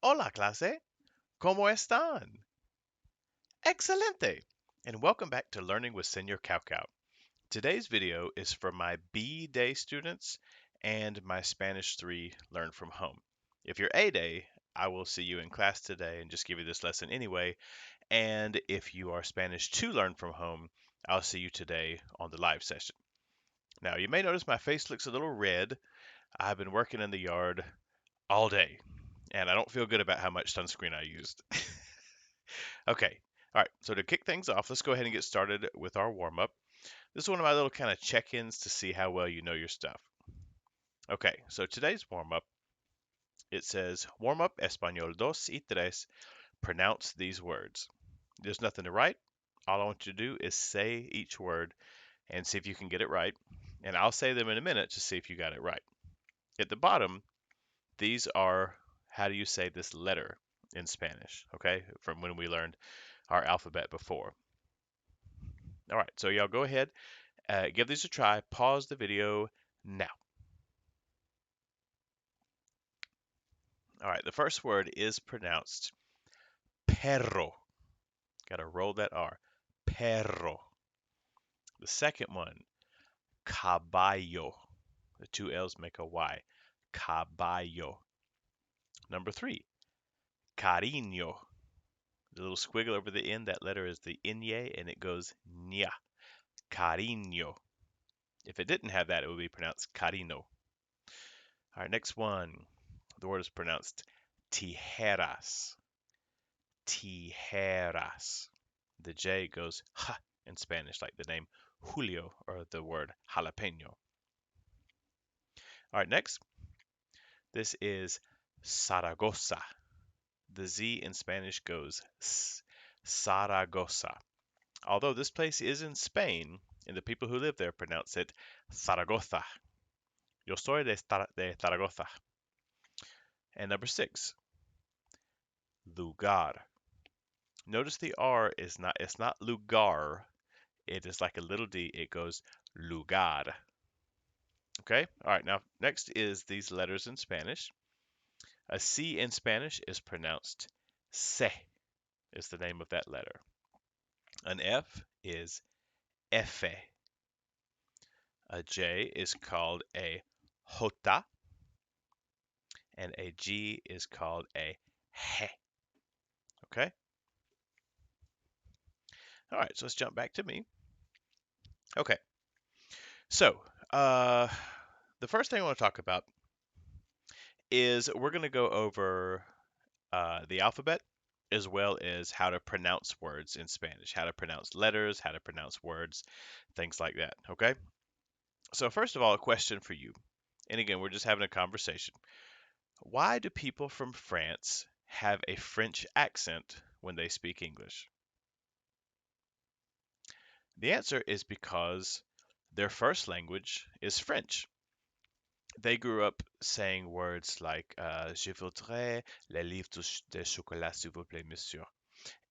Hola, clase. ¿Cómo están? Excelente. And welcome back to Learning with Senor Cao Cao. Today's video is for my B Day students and my Spanish 3 Learn from Home. If you're A Day, I will see you in class today and just give you this lesson anyway. And if you are Spanish 2 Learn from Home, I'll see you today on the live session. Now, you may notice my face looks a little red. I've been working in the yard all day, and I don't feel good about how much sunscreen I used. Okay. All right. So to kick things off, let's go ahead and get started with our warm up. This is one of my little kind of check ins to see how well you know your stuff. Okay. So today's warm up, it says warm up Español dos y tres. Pronounce these words. There's nothing to write. All I want you to do is say each word and see if you can get it right. And I'll say them in a minute to see if you got it right. At the bottom, these are how do you say this letter in Spanish, okay? From when we learned our alphabet before. All right, so y'all go ahead, give these a try. Pause the video now. All right, the first word is pronounced perro. Got to roll that R. Perro. The second one, caballo. The two L's make a Y. Caballo. Number three, cariño. The little squiggle over the end, that letter is the ñe, and it goes ña. Cariño. If it didn't have that, it would be pronounced carino. All right, next one. The word is pronounced tijeras. Tijeras. The J goes ha in Spanish, like the name Julio or the word jalapeno. All right, next. This is Zaragoza. The Z in Spanish goes S. Zaragoza. Although this place is in Spain, and the people who live there pronounce it Zaragoza. Yo soy de Zaragoza. And number six, lugar. Notice the R is not, it's not lugar. It is like a little d. It goes lugar. Okay? All right, now next is these letters in Spanish. A C in Spanish is pronounced se, is the name of that letter. An F is efe. A J is called a jota, and a G is called a he. Okay? All right, so let's jump back to me. Okay, so the first thing I want to talk about is we're going to go over the alphabet as well as how to pronounce words in Spanish, how to pronounce letters, how to pronounce words, things like that. Okay? So, first of all, a question for you. And again, we're just having a conversation. Why do people from France have a French accent when they speak English? The answer is because their first language is French. They grew up saying words like Je voudrais les livres de chocolat, s'il vous plaît, monsieur.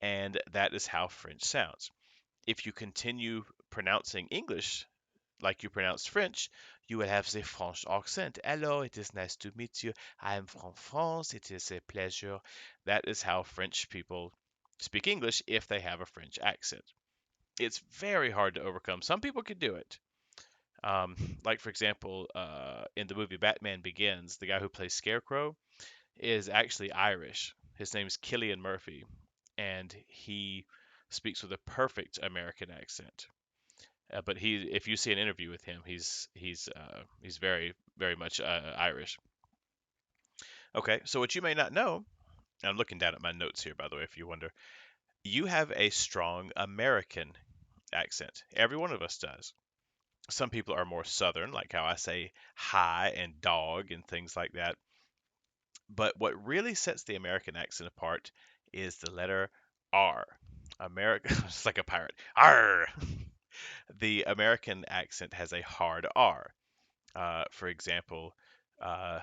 And that is how French sounds. If you continue pronouncing English like you pronounce French, you will have the French accent. Hello, it is nice to meet you. I am from France. It is a pleasure. That is how French people speak English if they have a French accent. It's very hard to overcome. Some people can do it. Um, like, for example, in the movie Batman Begins, the guy who plays Scarecrow is actually Irish. His name is Cillian Murphy, and he speaks with a perfect American accent. But if you see an interview with him, he's very much Irish. Okay, so what you may not know, I'm looking down at my notes here, by the way, if you wonder, you have a strong American accent. Every one of us does. Some people are more southern, like how I say hi and dog and things like that. But what really sets the American accent apart is the letter R. America, it's like a pirate. R. The American accent has a hard R. For example, uh,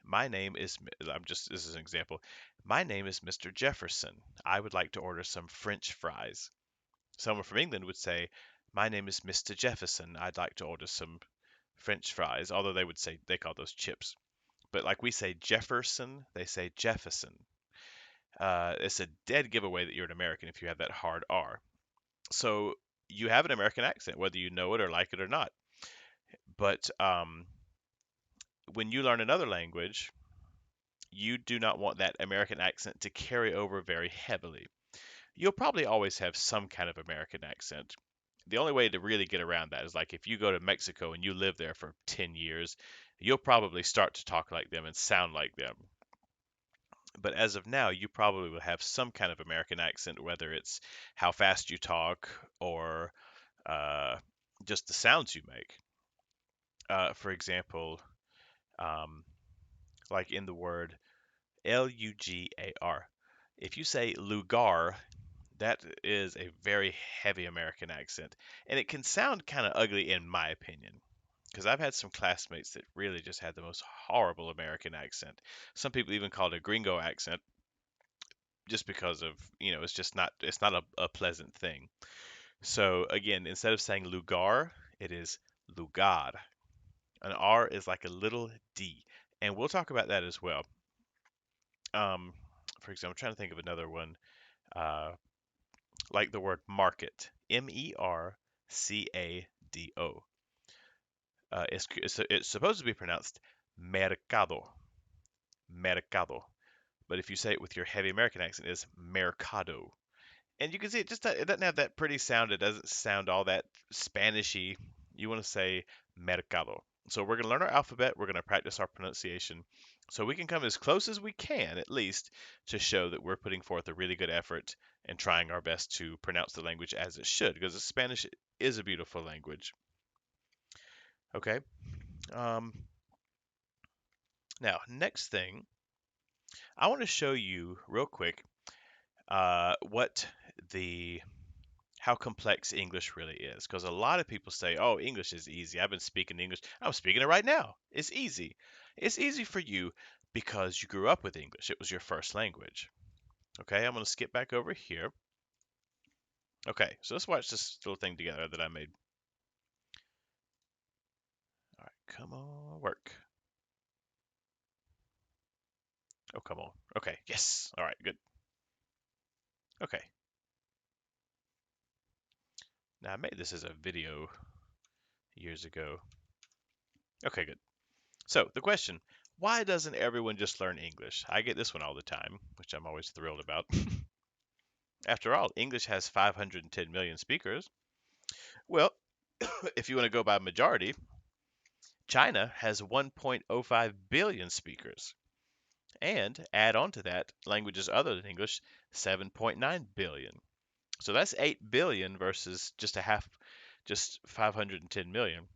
my name is, this is an example. My name is Mr. Jefferson. I would like to order some French fries. Someone from England would say, my name is Mr. Jefferson. I'd like to order some French fries, although they would say, they call those chips. But like we say Jefferson, they say Jefferson. It's a dead giveaway that you're an American if you have that hard R. So you have an American accent, whether you know it or like it or not. But when you learn another language, you do not want that American accent to carry over very heavily. You'll probably always have some kind of American accent. The only way to really get around that is like if you go to Mexico and you live there for 10 years, you'll probably start to talk like them and sound like them. But as of now, you probably will have some kind of American accent, whether it's how fast you talk or uh, just the sounds you make. For example, um, like in the word Lugar. If you say lugar, that is a very heavy American accent, and it can sound kind of ugly in my opinion. Because I've had some classmates that really just had the most horrible American accent. Some people even call it a gringo accent, just because of it's not a pleasant thing. So again, instead of saying lugar, it is lugar. An R is like a little D, and we'll talk about that as well. Um, for example, I'm trying to think of another one, uh, like the word market, Mercado. It's supposed to be pronounced mercado, mercado. But if you say it with your heavy American accent, it's mercado. And you can see it doesn't have that pretty sound. It doesn't sound all that Spanishy. You want to say mercado. So we're going to learn our alphabet. We're going to practice our pronunciation, so we can come as close as we can, at least, to show that we're putting forth a really good effort and trying our best to pronounce the language as it should, because Spanish is a beautiful language. Okay. Um, Now, next thing, I want to show you real quick what the how complex English really is. Because a lot of people say, oh, English is easy. I've been speaking English. I'm speaking it right now. It's easy. It's easy for you because you grew up with English. It was your first language. Okay, I'm going to skip back over here. Okay, so let's watch this little thing together that I made. All right, come on, work. Oh, come on. Okay, yes. All right, good. Okay, now I made this as a video years ago. Okay, good. So the question, why doesn't everyone just learn English? I get this one all the time, which I'm always thrilled about. After all, English has 510 million speakers. Well, if you want to go by majority, China has 1.05 billion speakers. And add on to that languages other than English, 7.9 billion. So that's 8 billion versus just 510 million.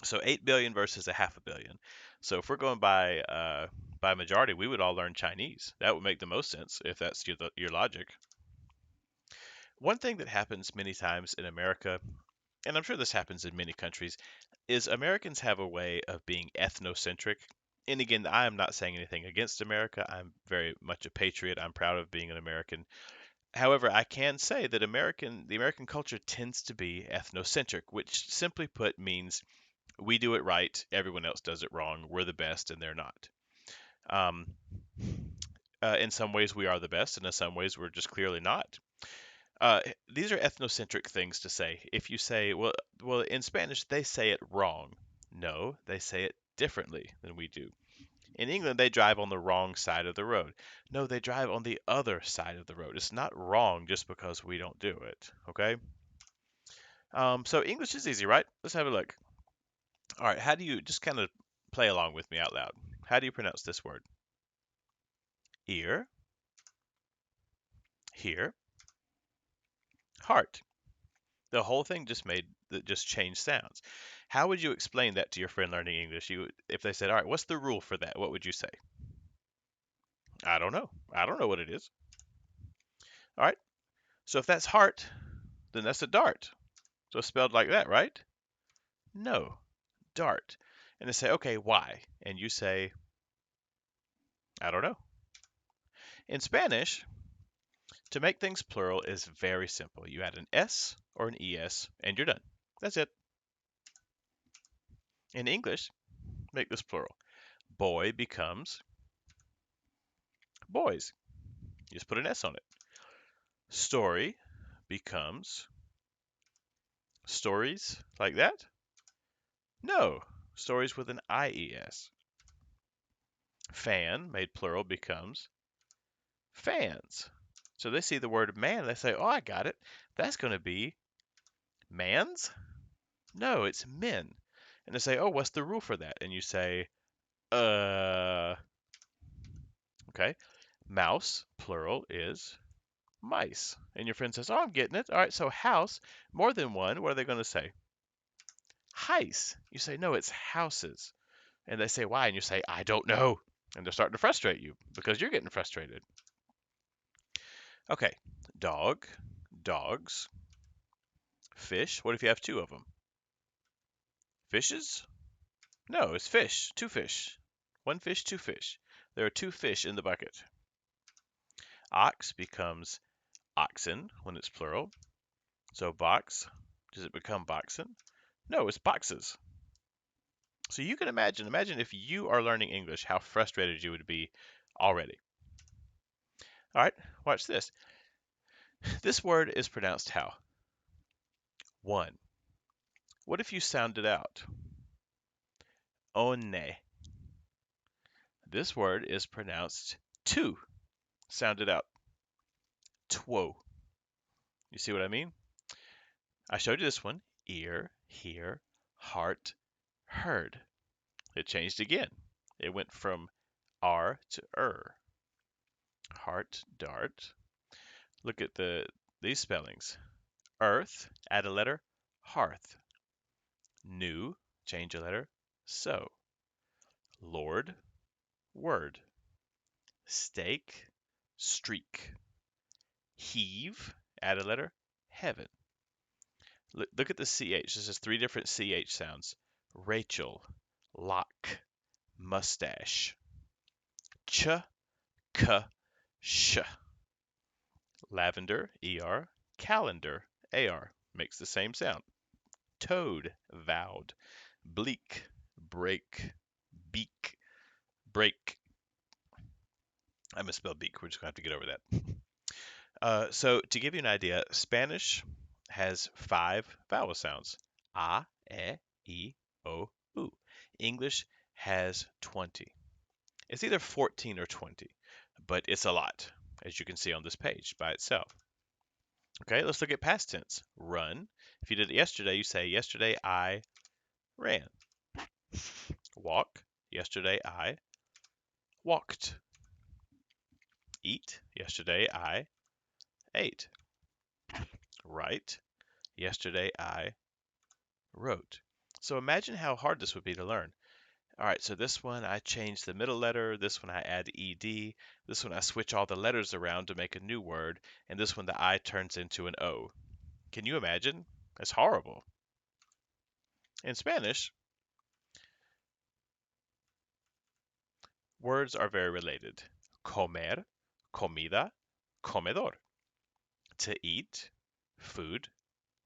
So 8 billion versus a half a billion. So if we're going by majority, we would all learn Chinese. That would make the most sense if that's your logic. One thing that happens many times in America, and I'm sure this happens in many countries, is Americans have a way of being ethnocentric. And again, I am not saying anything against America. I'm very much a patriot. I'm proud of being an American. However, I can say that the American culture tends to be ethnocentric, which simply put means we do it right, everyone else does it wrong. We're the best, and they're not. Um, in some ways, we are the best, and in some ways, we're just clearly not. These are ethnocentric things to say. If you say, well, in Spanish they say it wrong. No, they say it differently than we do. In England, they drive on the wrong side of the road. No, they drive on the other side of the road. It's not wrong just because we don't do it. Okay. So English is easy, right? Let's have a look. All right. How do you just kind of play along with me out loud? How do you pronounce this word? Ear, here, heart. The whole thing just changed sounds. How would you explain that to your friend learning English? If they said, "All right, what's the rule for that?" What would you say? I don't know. I don't know what it is. All right. So if that's heart, then that's a dart. So it's spelled like that, right? No, dart. And they say, "Okay, why?" And you say, "I don't know." In Spanish, to make things plural is very simple. You add an S or an ES and you're done. That's it. In English, make this plural. Boy becomes boys. You just put an S on it. Story becomes stories like that? No, stories with an IES. Fan, made plural, becomes fans. So they see the word man, they say, oh, I got it. That's going to be mans? No, it's men. And they say, oh, what's the rule for that? And you say, okay. Mouse, plural, is mice. And your friend says, oh, I'm getting it. All right, so house, more than one, what are they going to say? Heis. You say, no, it's houses. And they say, why? And you say, I don't know. And they're starting to frustrate you because you're getting frustrated. Okay, dog, dogs, fish. What if you have two of them? Fishes? No, it's fish. Two fish. One fish, two fish. There are two fish in the bucket. Ox becomes oxen when it's plural. So box, does it become boxen? No, it's boxes. So you can imagine if you are learning English, how frustrated you would be already. All right, watch this. This word is pronounced how? One. What if you sound it out? One. This word is pronounced two. Sound it out. Two. You see what I mean? I showed you this one. Ear, hear, heart, heard. It changed again. It went from R to Heart, dart. Look at these spellings. Earth, add a letter, hearth. New, change a letter, so. Lord, word. Steak, streak. Heave, add a letter, heaven. Look at the CH. This is three different CH sounds. Rachel, lock, mustache. Ch, k, sh. Lavender, ER. Calendar, AR. Makes the same sound. Toad, vowed. Bleak, break. Beak, break. I misspelled beak. We're just going to have to get over that. So to give you an idea, Spanish has 5 vowel sounds. A, E, O, U. English has 20. It's either 14 or 20, but it's a lot, as you can see on this page by itself. Okay, let's look at past tense. Run. If you did it yesterday, you say, yesterday I ran. Walk. Yesterday I walked. Eat. Yesterday I ate. Write. Yesterday I wrote. So imagine how hard this would be to learn. All right, so this one I change the middle letter, this one I add ed, this one I switch all the letters around to make a new word, and this one the I turns into an O. Can you imagine? It's horrible. In Spanish, words are very related. Comer, comida, comedor. To eat, food,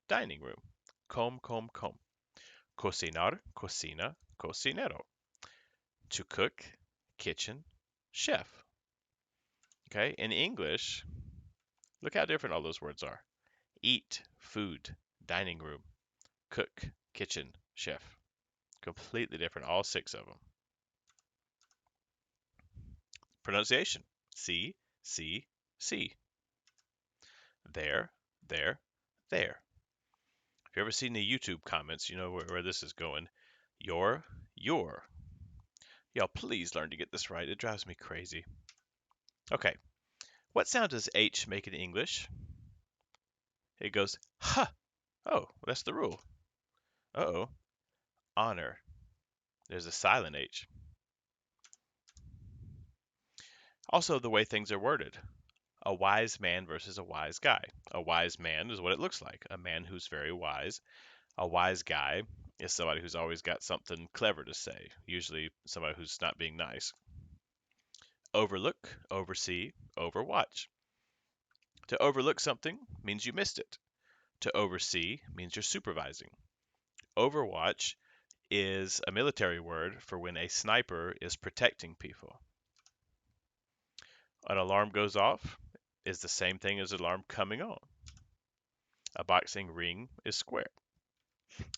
dining room. Com, com. Cocinar, cocina, cocinero. To cook, kitchen, chef. Okay, in English, look how different all those words are. Eat, food, dining room, cook, kitchen, chef. Completely different, all 6 of them. Pronunciation. See, see. There, there. If you ever seen the YouTube comments, you know where this is going. Your. Y'all, please learn to get this right. It drives me crazy. Okay, what sound does H make in English? It goes, huh. Oh, well, that's the rule. Uh-oh. Honor. There's a silent H. Also, the way things are worded. A wise man versus a wise guy. A wise man is what it looks like. A man who's very wise. A wise guy is somebody who's always got something clever to say, usually somebody who's not being nice. Overlook, oversee, overwatch. To overlook something means you missed it. To oversee means you're supervising. Overwatch is a military word for when a sniper is protecting people. An alarm goes off, is the same thing as alarm coming on. A boxing ring is square.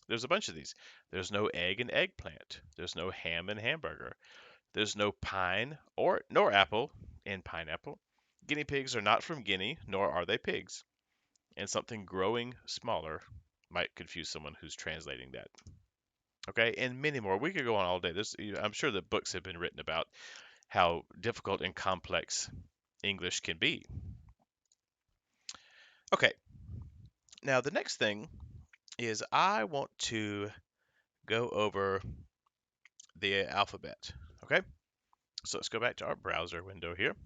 There's a bunch of these. There's no egg in eggplant. There's no ham in hamburger. There's no pine or nor apple in pineapple. Guinea pigs are not from Guinea, nor are they pigs. And something growing smaller might confuse someone who's translating that. Okay, and many more. We could go on all day. I'm sure that books have been written about how difficult and complex English can be. Okay, now the next thing is I want to go over the alphabet. Okay, so let's go back to our browser window here.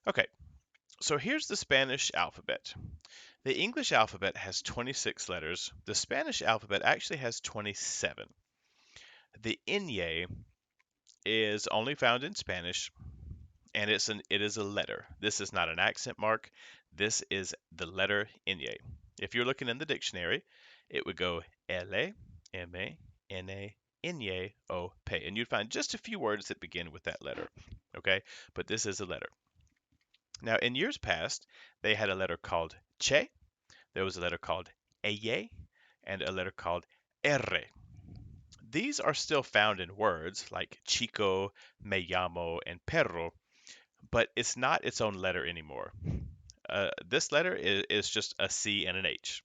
Okay, so here's the Spanish alphabet. The English alphabet has 26 letters. The Spanish alphabet actually has 27. The ñ is only found in Spanish, and it is a letter. This is not an accent mark. This is the letter ñ. If you're looking in the dictionary, it would go L, M, N, Ñ, O, P, and you'd find just a few words that begin with that letter. Okay, but this is a letter. Now, in years past, they had a letter called che, there was a letter called eye, and a letter called r. These are still found in words like chico, me llamo, and perro, but it's not its own letter anymore. This letter is just a C and an H.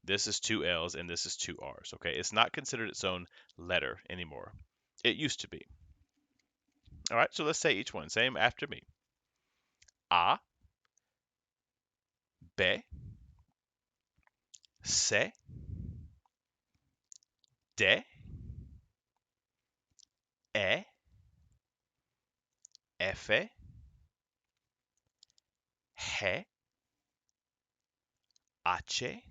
This is two L's and this is two R's. Okay, it's not considered its own letter anymore. It used to be. All right, so let's say each one. Say them after me. A, B, C, D, E, F, G, H, I, J,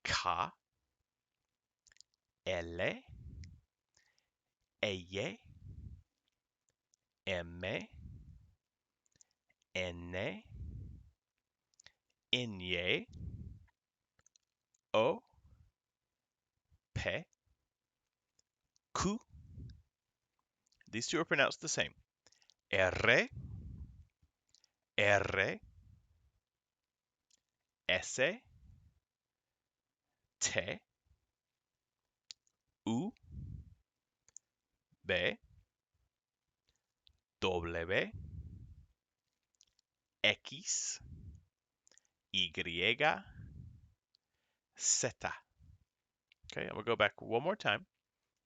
K, L, E, M, N, Ñ, O, P, Q. These two are pronounced the same. R, R, S, T, U, B, W, X, Y, Z. Okay, I'm going to go back one more time,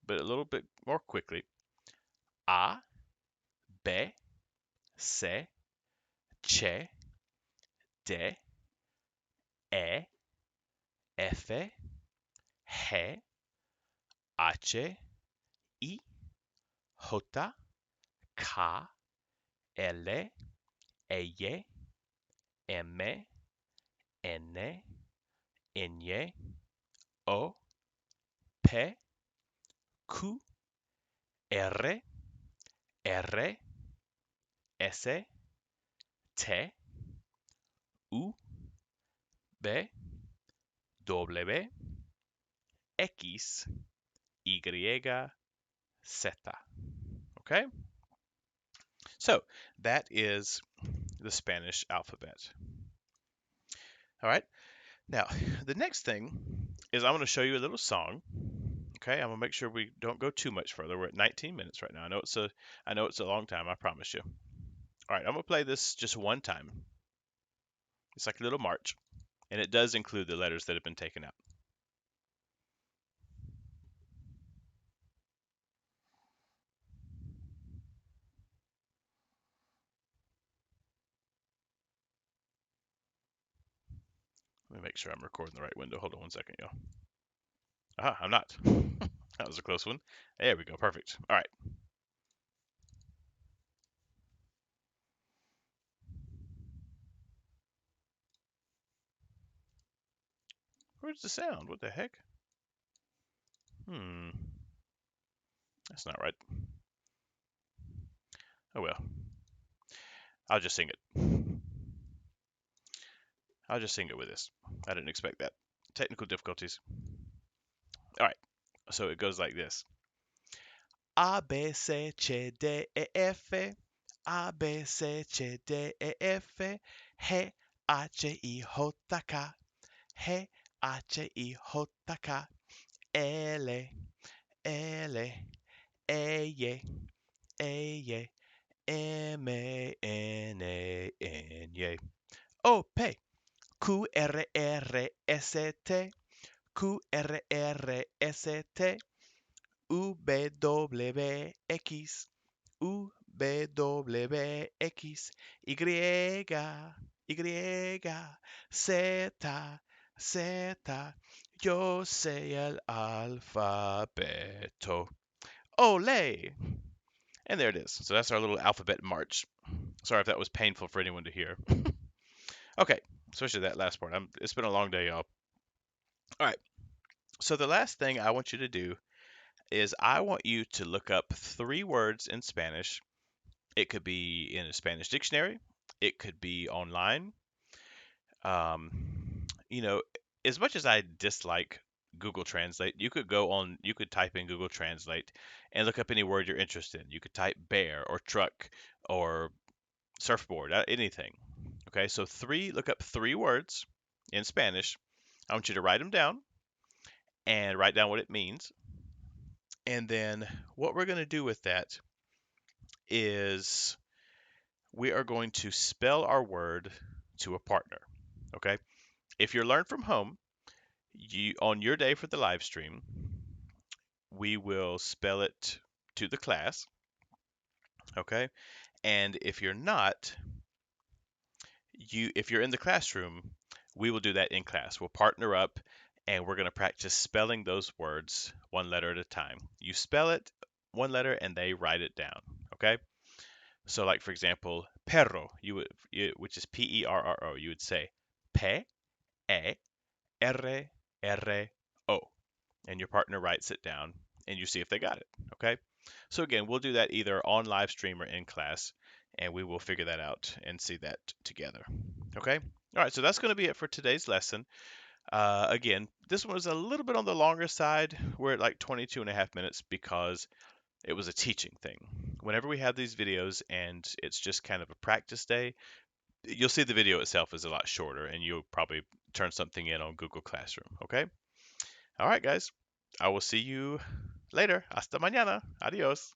but a little bit more quickly. A, B, C, C, D, E, F, G, H, I, J, K, L, E, M, N, Ñ, O, P, Q, R, R, S, T, U, B, W, X, Y, Z. Okay? So that is the Spanish alphabet. All right. Now, the next thing is I'm going to show you a little song. Okay, I'm gonna make sure we don't go too much further. We're at 19 minutes right now. I know it's a long time. I promise you. All right, I'm gonna play this just one time. It's like a little march, and it does include the letters that have been taken out. Let me make sure I'm recording the right window. Hold on one second, y'all. Ah, I'm not. That was a close one. There we go. Perfect. All right. Where's the sound? What the heck? That's not right. Oh well. I'll just sing it. I'll just sing it with this. I didn't expect that. Technical difficulties. All right. So it goes like this. A, B, C, C, D, E, F. A, B, C, C, D, E, F. G, H, I, J, K. G, H, I, J, K. L, L, E, Y, M, N, N, O, P, Q, R, S, T. Q, R, S, T. U, W, X. U, W, X. Y, Y, Z, Z. Yo sé el alfabeto. Ole! And there it is. So that's our little alphabet march. Sorry if that was painful for anyone to hear. Okay, especially that last part. It's been a long day, y'all. All right. So the last thing I want you to do is I want you to look up 3 words in Spanish. It could be in a Spanish dictionary. It could be online. You know, as much as I dislike Google Translate, you could type in Google Translate and look up any word you're interested in. You could type bear or truck or surfboard, anything. Okay, so look up 3 words in Spanish. I want you to write them down and write down what it means. And then what we're going to do with that is we are going to spell our word to a partner. Okay, if you're learn from home, on your day for the live stream, we will spell it to the class. Okay, and if you're not, if you're in the classroom, we will do that in class. We'll partner up and we're going to practice spelling those words 1 letter at a time. You spell it 1 letter and they write it down. Okay, so like for example, perro, which is Perro, you would say P E R R O, and your partner writes it down and you see if they got it. Okay, so again, we'll do that either on live stream or in class, and we will figure that out and see that together. Okay, all right, so that's going to be it for today's lesson. Again, this one was a little bit on the longer side. We're at like 22 and a half minutes because it was a teaching thing. Whenever we have these videos and it's just kind of a practice day, you'll see the video itself is a lot shorter and you'll probably turn something in on Google Classroom. Okay, all right, guys, I will see you later. Hasta mañana. Adios.